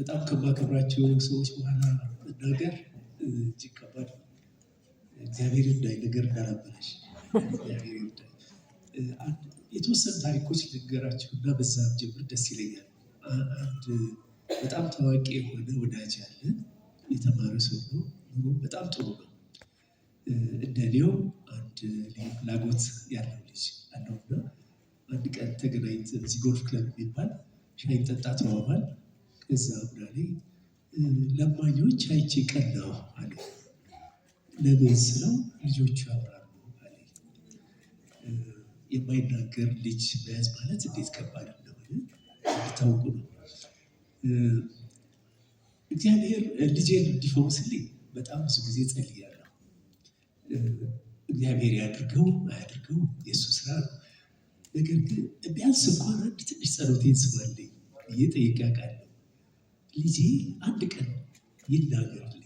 በጣም ከማከብራቸው ሰዎች በኋላ መናገር እጅግ ከባድ ነው። እግዚአብሔር ይርዳኝ፣ ነገር እንዳላበላሽ እግዚአብሔር ይርዳኝ። የተወሰኑ ታሪኮች ልንገራችሁ እና በዛ ጀምር ደስ ይለኛል። አንድ በጣም ታዋቂ የሆነ ወዳጅ አለ። የተማረ ሰው ነው። ኑሮ በጣም ጥሩ ነው። እንደኔው አንድ ፍላጎት ያለው ልጅ አለውና አንድ ቀን ተገናኝተን እዚህ ጎልፍ ክለብ የሚባል ሻይ ጠጣ ተባባል። ከዛ ብራሌ ለማኞች አይቼ ቀናሁ አለ። ለምን ስለው ልጆቹ ያወራሉ አለ። የማይናገር ልጅ መያዝ ማለት እንዴት ከባድ እንደሆነ እንድታውቁ ነው። እግዚአብሔር ልጄን እንዲፈውስልኝ በጣም ብዙ ጊዜ ጸልያለሁ። እግዚአብሔር ያድርገው አያድርገው የእሱ ስራ ነው። ነገር ግን ቢያንስ እንኳን አንድ ትንሽ ጸሎቴን ስማልኝ ብዬ ጠይቄ አውቃለሁ። ልጄ አንድ ቀን ይናገርልኝ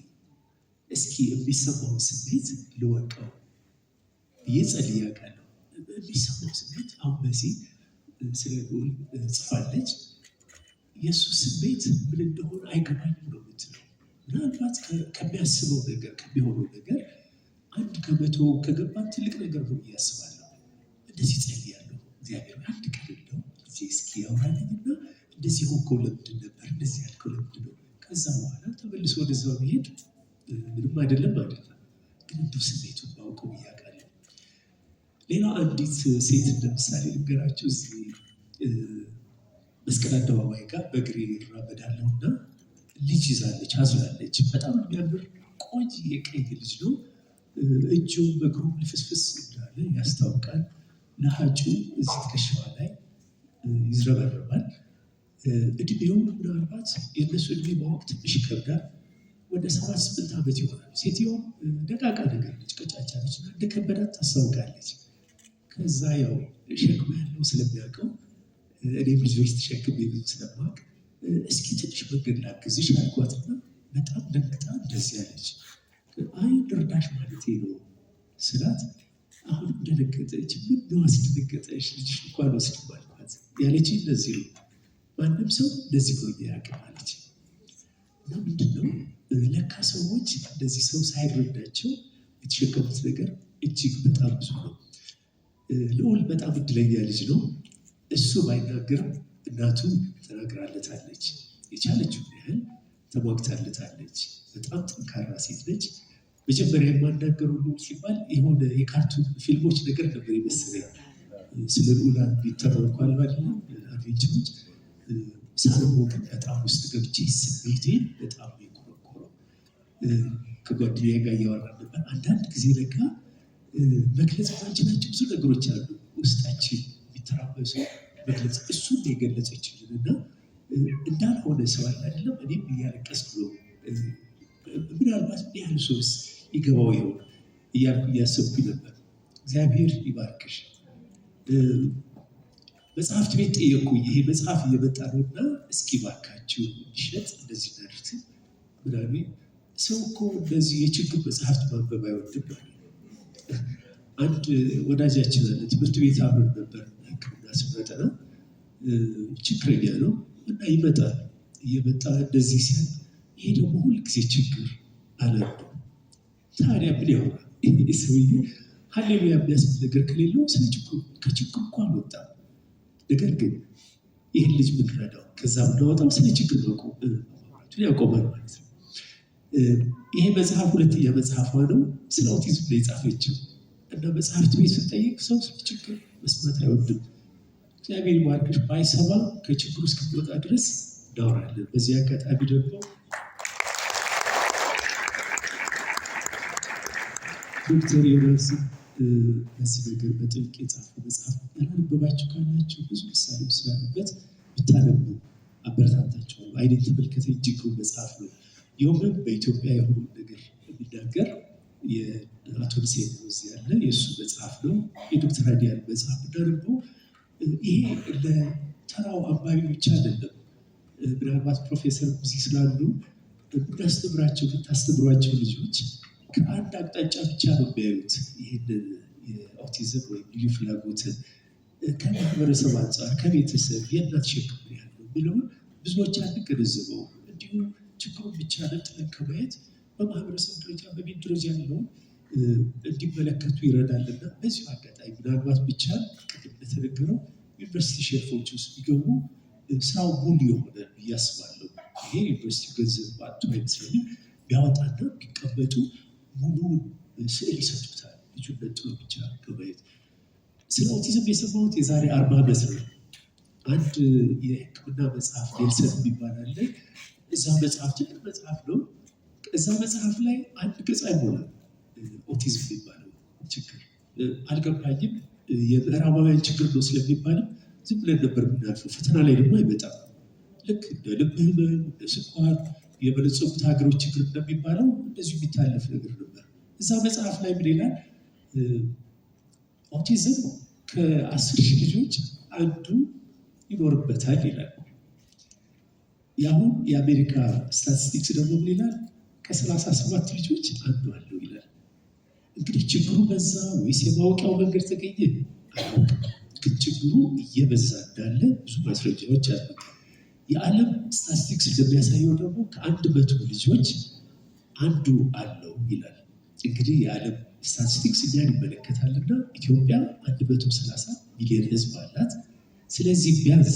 እስኪ የሚሰማውን ስሜት ልወቀው ብዬ ጸልዬ አውቃለሁ። የሚሰማው ስሜት አሁን በዚህ ስለ ልዑል ጽፋለች። የእሱ ስሜት ምን እንደሆነ አይገባኝም ነው የምትለው። ምናልባት ከሚያስበው ነገር ከሚሆነው ነገር 1% ከገባን ትልቅ ነገር ነው ብዬ አስባለሁ። እንደዚህ ጸልያለሁ። እግዚአብሔር አንድ ቀን እንደው ልጄ እስኪ ያውራልኝና እንደዚህ ሆንከው ለምንድን ነበር እንደዚህ ያልከው ለምንድን ነው? ከዛ በኋላ ተመልሶ ወደዛው መሄድ ምንም አይደለም አይደለም፣ ግን እንደው ስሜቱን ባውቀው ብዬ አውቃለሁ። ሌላ አንዲት ሴት እንደምሳሌ ልንገራቸው። እዚህ መስቀል አደባባይ ጋር በእግሬ እራመዳለሁ እና ልጅ ይዛለች፣ አዝላለች። በጣም የሚያምር ቆንጆ የቀይ ልጅ ነው። እጁም በእግሩም ልፍስፍስ እንዳለ ያስታውቃል። ነሐጩ እዚህ ትከሻዋ ላይ ይዝረበረባል። እድሜው ምናልባት የእነሱ እድሜ ማወቅ ትንሽ ይከብዳል። ወደ 7-8 ዓመት ይሆናል። ሴትዮዋ ደቃቃ ነገር ነች፣ ቀጫጫ ነች እና እንደከበዳት ታስታውቃለች። ከዛ ያው ሸክማ ያለው ስለሚያውቀው እኔም ልጆች ተሸክሜ ብዙ ስለማውቅ እስኪ ትንሽ መንገድ ላግዝሽ አልኳትና በጣም ደንግጣ እንደዚህ ያለች። አይ ልርዳሽ ማለቴ ነው ስላት አሁንም ደነገጠች። ምነው አስደነገጠሽ? ልጅሽ እንኳን ወስድም አልኳት። ያለችኝ እንደዚህ ነው፣ ማንም ሰው እንደዚህ ብሎኝ አያውቅም አለች። እና ምንድነው ለካ ሰዎች እንደዚህ ሰው ሳይረዳቸው የተሸከሙት ነገር እጅግ በጣም ብዙ ነው። ልዑል በጣም እድለኛ ልጅ ነው። እሱ ባይናገርም እናቱ ተናግራለታለች። የቻለችውን ያህል ተሟግታለታለች። በጣም ጠንካራ ሴት ነች። መጀመሪያ የማናገሩ ልዑል ሲባል የሆነ የካርቱን ፊልሞች ነገር ነበር የመሰለኝ። ስለ ልዑል ቢተረኩ አልባልና አድቬንቸሮች ሳልሞ ግን በጣም ውስጥ ገብቼ ስሜቴን በጣም የኮረኮረው። ከጓደኛዬ ጋር እያወራን ነበር። አንዳንድ ጊዜ ለካ መግለጽ ማንችላቸው ብዙ ነገሮች አሉ ውስጣችን የሚተራመሱ መግለጽ። እሱን የገለጸችልን እና እንዳልሆነ ሰው አለ አይደለም። እኔም እያለቀስኩ ነው። ምናልባት ምን ያህል ሰውስ ይገባው ይሆን እያልኩ እያሰብኩኝ ነበር። እግዚአብሔር ይባርክሽ። መጽሐፍት ቤት ጠየቅኩኝ። ይሄ መጽሐፍ እየመጣ ነውና እስኪ ባካችሁ እንዲሸጥ እንደዚህ እናድርግ ምናምን። ሰው እኮ እንደዚህ የችግር መጽሐፍት ማንበብ አይወድም። አንድ ወዳጃችን አለ፣ ትምህርት ቤት አብረን ነበር ሕክምና ስናጠና። ችግረኛ ነው እና ይመጣል። እየመጣ እንደዚህ ሲል ይሄ ደግሞ ሁልጊዜ ችግር አለብን። ታዲያ ምን ያወራል ይሄ ሰውዬ? ሃሌሉያ የሚያስብል ነገር ከሌለው ስለ ችግሩ ከችግሩ እኮ አልወጣም። ነገር ግን ይህን ልጅ ምንረዳው ከዛ ምናወጣው ስለ ችግር ማውራቱን ያቆማል ማለት ነው። ይሄ መጽሐፍ ሁለተኛ መጽሐፏ ነው። ስለ ኦቲዝም ላይ የጻፈችው እና መጽሐፍት ቤት ስጠይቅ ሰው ስለ ችግር መስማት አይወድም። እግዚአብሔር ይባርክሽ። ባይሰማ ከችግሩ እስክትወጣ ድረስ እናወራለን። በዚህ አጋጣሚ ደግሞ ዶክተር ዮናስ በዚህ ነገር በጥልቅ የጻፈው መጽሐፍ ያላነበባችሁ ካላችሁ ብዙ ምሳሌ ስላሉበት ብታነቡ አበረታታችኋለሁ። አይኔን ተመልከተ እጅግ መጽሐፍ ነው። ይኸውም በኢትዮጵያ የሆኑ ነገር የሚናገር የአቶ ንሴን እዚህ ያለ የእሱ መጽሐፍ ነው። የዶክተር አዲያን መጽሐፍ እንዳነበው ይሄ ለተራው አንባቢ ብቻ አይደለም። ምናልባት ፕሮፌሰር እዚህ ስላሉ ብናስተምራቸው ብታስተምሯቸው ልጆች ከአንድ አቅጣጫ ብቻ ነው የሚያዩት። ይህንን የኦቲዝም ወይም ልዩ ፍላጎትን ከማህበረሰብ አንጻር ከቤተሰብ የእናት ሸክም ያለው የሚለውን ብዙዎች አንገነዘበው። እንዲሁ ችግሩን ብቻ ነጥለን ከማየት በማህበረሰብ ደረጃ በቤት ደረጃ ያለውን እንዲመለከቱ ይረዳልና በዚሁ አጋጣሚ ምናልባት ብቻ ቅድም እንደተነገረው ዩኒቨርሲቲ ሼልፎች ውስጥ ቢገቡ ስራው ሙሉ የሆነ ብዬ አስባለሁ። ይሄ ዩኒቨርሲቲ ገንዘብ በአቶ አይመስለኝም ቢያወጣና ቢቀመጡ ሙሉውን ስዕል ይሰጡታል። ልጁን ነጥሎ ብቻ ከማየት ስለ ኦቲዝም የሰማሁት የዛሬ 40 ዓመት ነው። አንድ የሕክምና መጽሐፍ ኔልሰን የሚባል አለ። እዛ መጽሐፍ ትልቅ መጽሐፍ ነው። እዛ መጽሐፍ ላይ አንድ ገጽ አይሞላም ኦቲዝም የሚባለው ችግር አልገባኝም። የምዕራባውያን ችግር ነው ስለሚባልም ዝም ብለን ነበር የምናልፈው። ፈተና ላይ ደግሞ አይመጣም። ልክ እንደ ልብ ህመም፣ እንደ ስኳር የበለጸጉት ሀገሮች ችግር እንደሚባለው እንደዚሁ የሚታለፍ ነገር ነበር። እዛ መጽሐፍ ላይ ምን ይላል? ኦቲዝም ከ10,000 ልጆች አንዱ ይኖርበታል ይላል። የአሁን የአሜሪካ ስታቲስቲክስ ደግሞ ምን ይላል? ከ37 ልጆች አንዱ አለው ይላል። እንግዲህ ችግሩ በዛ ወይስ የማወቂያው መንገድ ተገኘ አላውቅም። ግን ችግሩ እየበዛ እንዳለ ብዙ ማስረጃዎች አሉ። የዓለም ስታቲስቲክስ እንደሚያሳየው ደግሞ ከ100 ልጆች አንዱ አለው ይላል። እንግዲህ የዓለም ስታቲስቲክስ እኛን ይመለከታልና ኢትዮጵያ 130 ሚሊዮን ህዝብ አላት። ስለዚህ ቢያንስ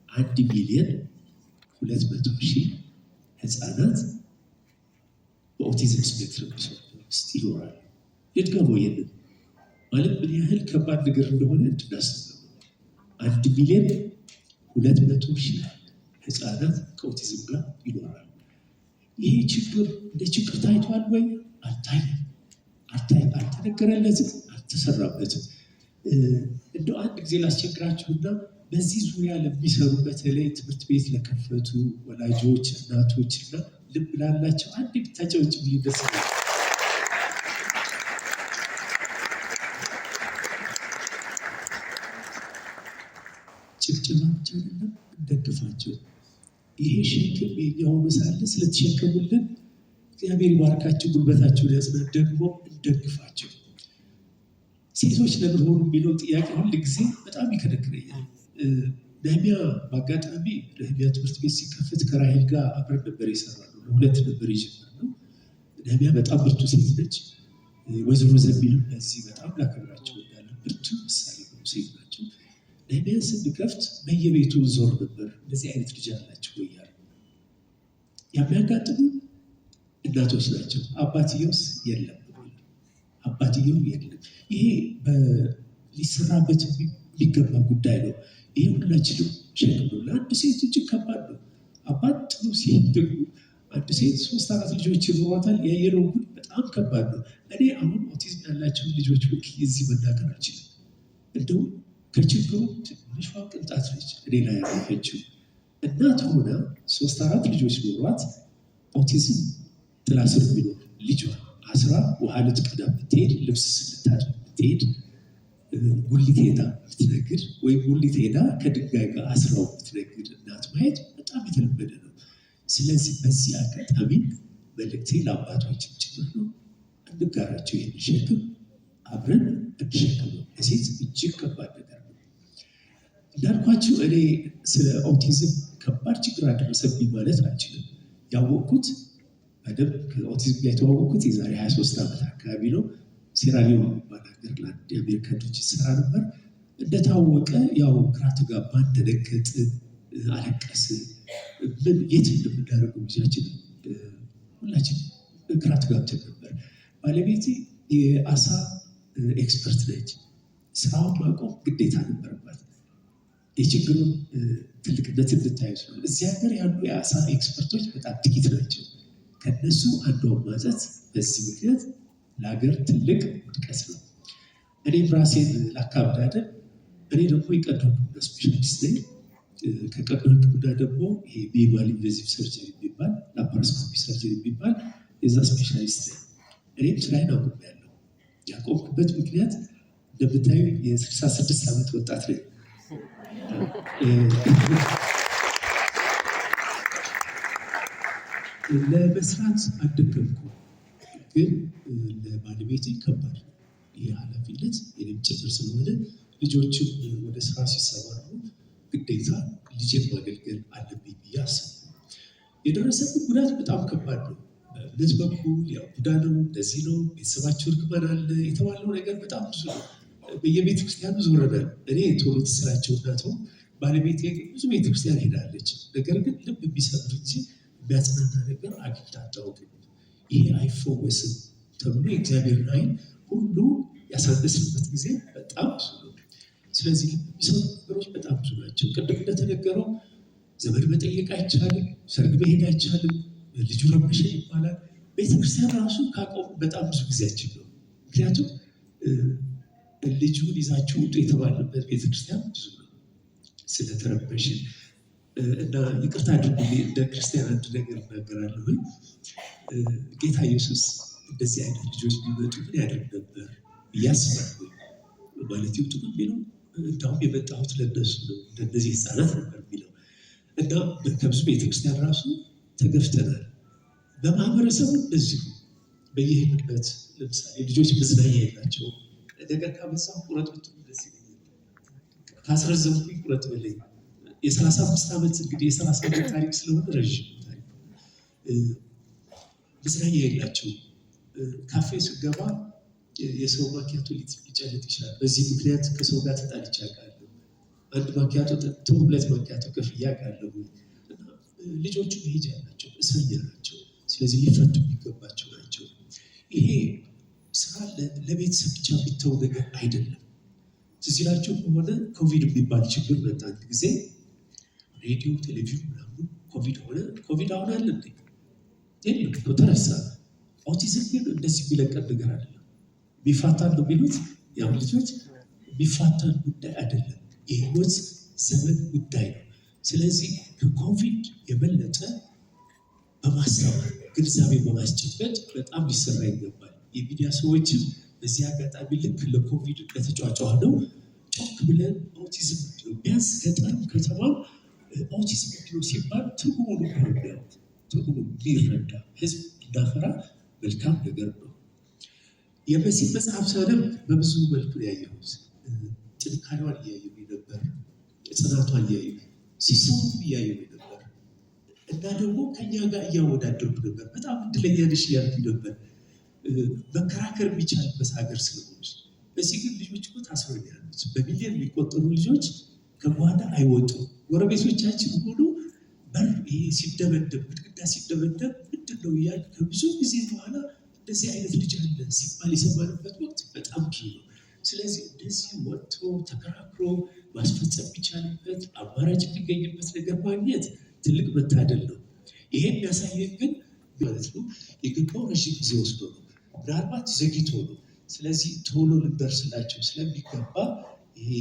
1,200,000 ህፃናት በኦቲዝም ስፔክትረም ውስጥ ይኖራሉ። ልድገመው ይሄንን ማለት ምን ያህል ከባድ ነገር እንደሆነ እንድናስብ። 1,200,000 ህፃናት ከኦቲዝም ጋር ይኖራሉ። ይሄ ችግር እንደ ችግር ታይቷል ወይ? አልተነገረለትም፣ አልተሰራበትም። እንደው አንድ ጊዜ ላስቸግራችሁና በዚህ ዙሪያ ለሚሰሩ በተለይ ትምህርት ቤት ለከፈቱ ወላጆች፣ እናቶች እና ልብ ላላቸው አንድ ብታጨበጭቡ ደስ ይላል። ጭብጨባ ብቻ አይደለም፣ እንደግፋቸው። ይሄ ሸክም የኛ ሆኖ ሳለ ስለተሸከሙልን እግዚአብሔር ይባርካቸው፣ ጉልበታቸውን ያጽናል። ደግሞ እንደግፋቸው። ሴቶች ለምን ሆኑ የሚለው ጥያቄ ሁል ጊዜ በጣም ይከነክነኛል። ነህሚያ በአጋጣሚ ነህሚያ ትምህርት ቤት ሲከፈት ከራሄል ጋር አብረን ነበር የሰራነው። ለሁለት ነበር የጀመርነው። ነህሚያ በጣም ብርቱ ሴት ነች። ወይዘሮ ዘሚልም በዚህ በጣም ላከብራቸው እንዳለ ብርቱ ምሳሌ ነው ሴት ናቸው። ነህሚያን ስንከፍት በየቤቱ ዞር ነበር። እንደዚህ አይነት ልጅ አላቸው ወይ ያሉ የሚያጋጥሙ እናቶች ናቸው። አባትየውስ የለም፣ አባትየው የለም። ይሄ ሊሰራበት የሚገባ ጉዳይ ነው። ይሄ ሁላችንም ሸክም ነው። ለአንድ ሴት እጅግ ከባድ ነው። አባት ጥሩ ሴት ደግሞ አንድ ሴት 3-4 ልጆች ይኖሯታል። ያየነው ግን በጣም ከባድ ነው። እኔ አሁን ኦቲዝም ያላቸውን ልጆች እዚህ መናገር አልችልም። እንደውም ከችግሩ ትንሿ ቅንጣት ነች እኔ ላይ ያረፈችው። እናት ሆና 3-4 ልጆች ኖሯት ኦቲዝም ጥላ ስር የሚኖር ልጇ አስራ ውሃ ልትቀዳ ብትሄድ፣ ልብስ ስልታጥብ ብትሄድ፣ ጉሊት ሄዳ ብትነግድ ወይም ጉሊት ሄዳ ከድንጋይ ጋር አስራው ብትነግድ እናት ማየት በጣም የተለመደ ነው። ስለዚህ በዚህ አጋጣሚ መልእክቴ ለአባቶችም ጭምር ነው። እንጋራቸው፣ ይህን ሸክም አብረን እንሸክመው። ለሴት እጅግ ከባድ ነገር ነው። እንዳልኳቸው እኔ ስለ ኦቲዝም ከባድ ችግር አደረሰብኝ ማለት አልችልም። ያወቅኩት በደንብ ከኦቲዝም ጋር የተዋወቅኩት የዛሬ 23 ዓመት አካባቢ ነው። ሴራሊዮን የሚባል ሀገር ለአንድ የአሜሪካ ድርጅት ስራ ነበር። እንደታወቀ ያው ግራ ተጋባን፣ ደነገጥን፣ አለቀስን። ምን የት እንደምናደርገው ልጃችን ሁላችን ግራ ተጋብተን ነበር። ባለቤቴ የአሳ ኤክስፐርት ነች። ስራውን ማቆም ግዴታ ነበረባት። የችግሩን ትልቅነት እንድታዩ ነው። እዚህ ሀገር ያሉ የአሳ ኤክስፐርቶች በጣም ጥቂት ናቸው። ከነሱ አንዷ ማዘዝ በዚህ ምክንያት ለሀገር ትልቅ ውድቀት ነው። እኔም ራሴን ላካብዳለን። እኔ ደግሞ የቀዶ ሕክምና ስፔሻሊስት ነኝ። ከቀዶ ሕክምና ደግሞ ይሄ ሚኒማል ኢንቬዚቭ ሰርጀሪ የሚባል ላፓሮስኮፒ ሰርጀሪ የሚባል የዛ ስፔሻሊስት ነኝ። እኔም ስራዬን አቁሜያለሁ። ያቆምኩበት ምክንያት እንደምታዩ የ66 ዓመት ወጣት ነኝ። ለመስራት አልደከምኩም፣ ግን ለባለቤቴ ከባድ ነው። ይህ ኃላፊነት የኔም ጭምር ስለሆነ ልጆችም ወደ ስራ ሲሰማሩ ግዴታ ልጄን ማገልገል አለብኝ ብዬ አሰብኩ። የደረሰብን ጉዳት በጣም ከባድ ነው። በእምነት በኩል ያው ቡዳ ነው፣ እንደዚህ ነው፣ ቤተሰባቸው እርግማን አለ የተባለው ነገር በጣም ብዙ ነው። በየቤተ ክርስቲያኑ ዞረናል። እኔ ቶሎ ትስራቸው እናተው ባለቤቴ ብዙ ቤተክርስቲያን ሄዳለች። ነገር ግን ልብ የሚሰብር እንጂ የሚያጽናና ነገር አግኝታ አታውቅም። ይሄ አይፈወስም ተብሎ የእግዚአብሔርን ኃይል ሁሉ ያሳነስንበት ጊዜ በጣም ብዙ ነው። ስለዚህ ልብ የሚሰሩ ነገሮች በጣም ብዙ ናቸው። ቅድም እንደተነገረው ዘመድ መጠየቅ አይቻልም፣ ሰርግ መሄድ አይቻልም፣ ልጁ ረበሸን ይባላል። ቤተክርስቲያን ራሱ ካቆሙ በጣም ብዙ ጊዜያችን ነው። ምክንያቱም ልጁን ይዛችሁ ውጡ የተባለበት ቤተክርስቲያን ብዙ ነው ስለተረበሽን እና ይቅርታ አድርጉልኝ። እንደ ክርስቲያን አንድ ነገር እናገራለሁ። ጌታ ኢየሱስ እንደዚህ አይነት ልጆች ቢመጡ ምን ያደርግ ነበር ብዬ አስባለሁ። ማለት ይውጡ የሚለው እንዳውም የመጣሁት ለነሱ ነው፣ እንደነዚህ ህፃናት ነበር የሚለው እና ከብዙ ቤተክርስቲያን ራሱ ተገፍተናል። በማህበረሰቡ እንደዚሁ በየሄድንበት ለምሳሌ ልጆች መዝናኛ የላቸውም። ነገር ካበዛሁ ቁረጥ ብትሉ ደስ ይለኛል፣ ካስረዘምኩኝ ቁረጥ በለኝ። የ35 ዓመት እንግዲህ የ30 ዓመት ታሪክ ስለሆነ ረዥም ታሪክ። መዝናኛ የላቸውም። ካፌ ስገባ የሰው ማኪያቶ ሊጨልጥ ይችላል። በዚህ ምክንያት ከሰው ጋር ተጣልቼ አውቃለሁ። አንድ ማኪያቶ ጠጥተው 2 ማኪያቶ ከፍዬ አውቃለሁ። ልጆቹ መሄጃ ያላቸው እስረኛ ናቸው። ስለዚህ ሊፈቱ የሚገባቸው ናቸው። ይሄ ስራ ለቤተሰብ ብቻ የሚተው ነገር አይደለም። ትዝ ይላችሁ ከሆነ ኮቪድ የሚባል ችግር መጣ አንድ ጊዜ። ሬዲዮ፣ ቴሌቪዥን ምናምን ኮቪድ ሆነ። ኮቪድ አሁን አለ እንዴ? የለም እኮ ተረሳ። ኦቲዝም ግን እንደዚህ የሚለቀን ነገር አይደለም። ቢፋታን ነው የሚሉት ያው ልጆች፣ ቢፋታን ጉዳይ አይደለም፣ የህይወት ዘመን ጉዳይ ነው። ስለዚህ ከኮቪድ የበለጠ በማስተማር ግንዛቤ በማስጨበጥ በጣም ሊሰራ ይገባል። የሚዲያ ሰዎችም በዚህ አጋጣሚ ልክ ለኮቪድ እንደተጫጫዋ ነው ጮክ ብለን ኦቲዝም ቢያንስ ገጠርም ከተማም ኦቲዝም ሲባል ትርጉሙን የሚያዩት ትርጉሙን ሊረዳ ህዝብ እንዳፈራ መልካም ነገር ነው። የመሲህ መጽሐፍ ሳነብ በብዙ መልኩ ያየሁት ጥንካሬዋን እያየሁ ነበር፣ ጽናቷን እያየሁ ሲሰሙ እያየሁ ነበር እና ደግሞ ከኛ ጋር እያወዳደርኩ ነበር። በጣም እድለኛ ነሽ እያልኩ ነበር። መከራከር የሚቻልበት ሀገር ስለሆነች። በዚህ ግን ልጆች እኮ ታስረው ያሉት በሚሊዮን የሚቆጠሩ ልጆች ከጓዳ አይወጡም። ጎረቤቶቻችን ሁሉ በር ይሄ ሲደበደብ ግድግዳ ሲደበደብ ምንድን ነው እያልን ከብዙ ጊዜ በኋላ እንደዚህ አይነት ልጅ አለ ሲባል የሰማንበት ወቅት በጣም ብዙ ነው። ስለዚህ እንደዚህ ወጥቶ ተከራክሮ ማስፈጸም የሚቻልበት አማራጭ የሚገኝበት ነገር ማግኘት ትልቅ መታደል ነው። ይሄ የሚያሳየን ግን ማለት ነው የገባው ረዥም ጊዜ ወስዶ ነው፣ ምናልባት ዘግይቶ ነው። ስለዚህ ቶሎ ልንደርስላቸው ስለሚገባ ይሄ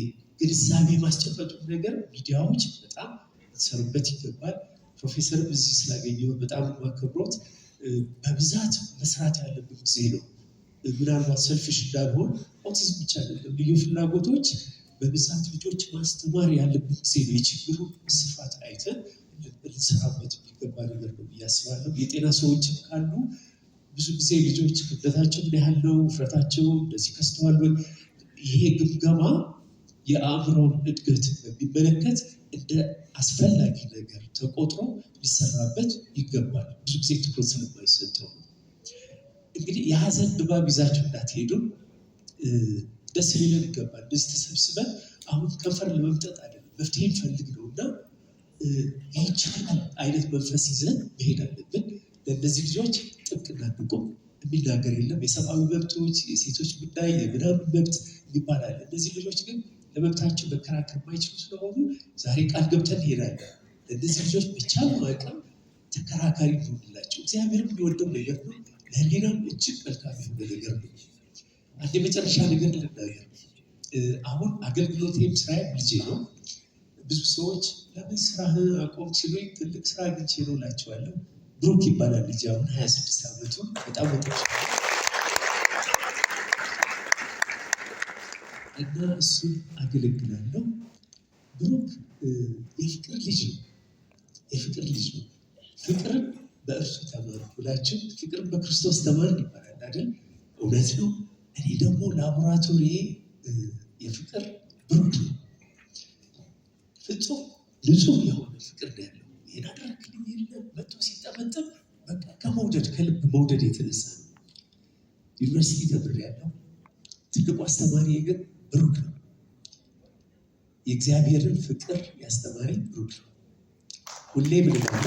ግንዛቤ ማስጨበጡ ነገር ሚዲያዎች በጣም ሊሰሩበት ይገባል። ፕሮፌሰርም እዚህ ስላገኘው በጣም ማከብሮት በብዛት መስራት ያለብን ጊዜ ነው። ምናልባት ሰልፊሽ እንዳልሆን ኦቲዝም ብቻ አይደለም፣ ልዩ ፍላጎቶች በብዛት ልጆች ማስተማር ያለብን ጊዜ ነው። የችግሩ ስፋት አይተን ልንሰራበት የሚገባ ነገር ነው ብዬ አስባለሁ። የጤና ሰዎችም ካሉ ብዙ ጊዜ ልጆች ክብደታቸው ምን ያህል ነው፣ ውፍረታቸው እንደዚህ ከስተዋል ወይ፣ ይሄ ግምገማ የአእምሮን እድገት በሚመለከት እንደ አስፈላጊ ነገር ተቆጥሮ ሊሰራበት ይገባል። ብዙ ጊዜ ትኩረት ስለማይሰጠው ነው። እንግዲህ የሀዘን ድባብ ይዛችሁ እንዳትሄዱ፣ ደስ ሊለን ይገባል። እንደዚህ ተሰብስበን አሁን ከንፈር ለመምጠጥ አይደለም፣ መፍትሄ እንፈልግ ነው እና ይቻላል አይነት መንፈስ ይዘን መሄድ አለብን። ለእነዚህ ልጆች ጥብቅና እንቁም። የሚናገር የለም። የሰብአዊ መብቶች፣ የሴቶች ጉዳይ፣ የምናምን መብት ይባላል። እነዚህ ልጆች ግን ለመብታቸው መከራከር የማይችሉ ስለሆኑ ዛሬ ቃል ገብተን እንሄዳለን። ለእነዚህ ልጆች በቻልነው አቅም ተከራካሪ እንሆንላቸው። እግዚአብሔርም የሚወደው ነገር ነው፣ ለህሊናም እጅግ መልካም የሆነ ነገር ነው። አንድ የመጨረሻ ነገር ልናገር። አሁን አገልግሎቴም ስራዬም ልጄ ነው። ብዙ ሰዎች ለምን ስራህን አቆም ሲሉኝ ትልቅ ስራ አግኝቼ ነው እላቸዋለሁ። ብሩክ ይባላል ልጅ፣ አሁን 26 ዓመቱ በጣም ወጣት እና እሱን አገለግላለሁ። ብሩክ የፍቅር ልጅ ነው፣ የፍቅር ልጅ ነው። ፍቅርን በእርሱ ተማር ብላችሁ ፍቅርን በክርስቶስ ተማር ይባላል አይደል? እውነት ነው። እኔ ደግሞ ላቦራቶሪ የፍቅር ብሩክ ነው። ፍጹም ንጹህ የሆነ ፍቅር ነው ያለው። ይሄን አደረግልኝ የለም መጥቶ ሲጠመጥም በቃ ከመውደድ ከልብ መውደድ የተነሳ ነው። ዩኒቨርሲቲ ተምሬያለሁ። ትልቁ አስተማሪ ግን ብሩክ ነው። የእግዚአብሔርን ፍቅር ያስተማሪ ብሩክ ነው። ሁሌ ምን ይላል?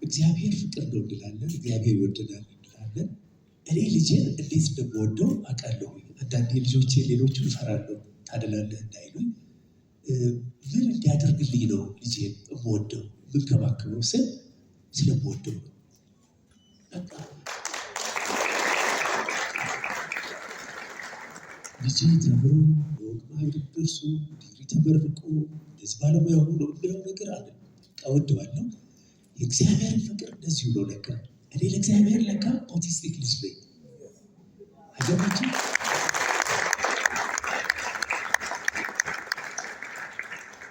እግዚአብሔር ፍቅር ነው እንላለን፣ እግዚአብሔር ይወደናል እንላለን። እኔ ልጄን እንዴት እንደምወደው አውቃለሁ። አንዳንዴ ልጆቼ ሌሎቹን እፈራለሁ ታደላለህ እንዳይሉኝ። ምን እንዲያደርግልኝ ነው ልጄን የምወደው የምንከባከበው ስል ስለምወደው ነው። በቃ ልጄ ተምሮ ለወግ ማዕረግ ደርሶ ዲግሪ ተመርቆ እንደዚህ ባለሙያ ሆኖ የምለው ነገር አለ። በቃ እወደዋለሁ። የእግዚአብሔርን ፍቅር እንደዚሁ ነው ለካ። እኔ ለእግዚአብሔር ለካ ኦቲስቲክ ልጅ ነኝ። አይገባችም?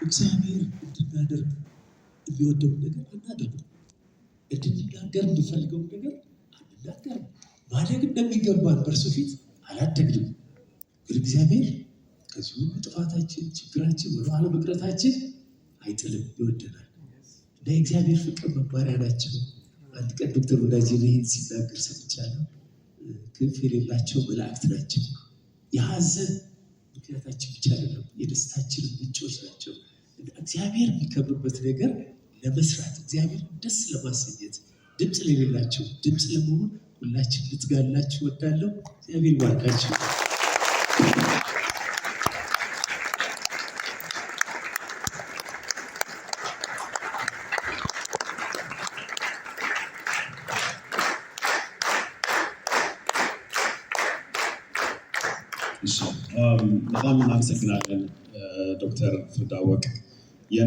እግዚአብሔር እንድናደርግ የሚወደውን ነገር አናደርግም። እንድንናገር የምንፈልገውን ነገር አንናገርም። ማደግ እንደሚገባን በእርሱ ፊት አላደግንም። ግን እግዚአብሔር ከዚህ ሁሉ ጥፋታችን፣ ችግራችን፣ ወደኋላ መቅረታችን አይጥልም፣ ይወደናል። እና የእግዚአብሔር ፍቅር መማሪያ ናቸው። አንድ ቀን ዶክተር ወዳጄ ይህን ሲናገር ሰምቻለሁ። ክንፍ የሌላቸው መላእክት ናቸው። የሀዘን ምክንያታችን ብቻ አይደለም፣ የደስታችን ምንጮች ናቸው። እግዚአብሔር የሚከብርበት ነገር ለመስራት እግዚአብሔር ደስ ለማሰኘት ድምፅ ለሌላቸው ድምፅ ለመሆን ሁላችን ልትጋላችሁ እወዳለሁ። እግዚአብሔር ይባርካችሁ። በጣም እናመሰግናለን ዶክተር ፍርዳወቅ።